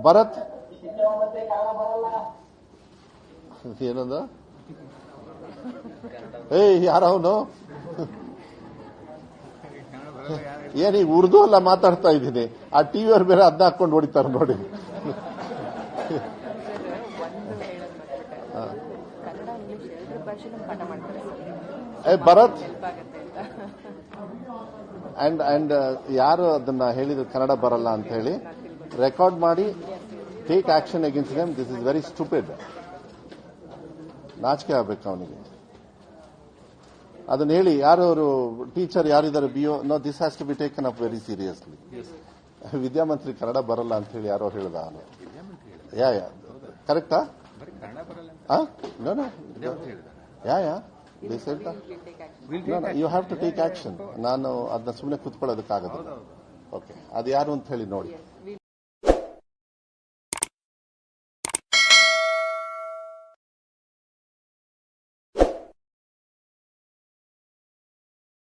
ಭರತ್ ಏನಂದ ಯಾರವನು ಏನೀಗ ಉರ್ದು ಅಲ್ಲ ಮಾತಾಡ್ತಾ ಇದ್ದೀನಿ. ಆ ಟಿವಿಯವ್ರು ಬೇರೆ ಅದನ್ನ ಹಾಕೊಂಡು ಹೊಡಿತಾರೆ ನೋಡಿ. ಭರತ್ ಅಂಡ್ ಯಾರು ಅದನ್ನ ಹೇಳಿದ್ರು ಕನ್ನಡ ಬರಲ್ಲ ಅಂತ ಹೇಳಿ ರೆಕಾರ್ಡ್ ಮಾಡಿ take action against them. This is very stupid. ನಾಚಿಕೆ ಆಗ್ಬೇಕು ಅವನಿಗೆ. ಅದನ್ನ ಹೇಳಿ ಯಾರು ಅವರು ಟೀಚರ್ ಯಾರಿದ್ದಾರೆ BO no this has to be taken up very seriously. ವಿದ್ಯಾಮಂತ್ರಿ ಕನ್ನಡ ಬರಲ್ಲ ಅಂತ ಹೇಳಿ ಯಾರೋ ಹೇಳ್ದ. ಯಾ ಕರೆಕ್ಟಾ? ನೋ ನೋ ಯಾ ದಿಸ್ ಹೇಳ್ತಾ you have to take action. ನಾನು ಅದನ್ನ ಸುಮ್ಮನೆ ಕೂತ್ಕೊಳ್ಳೋದಕ್ಕಾಗಲ್ಲ. ಓಕೆ, ಅದು ಯಾರು ಅಂತ ಹೇಳಿ ನೋಡಿ.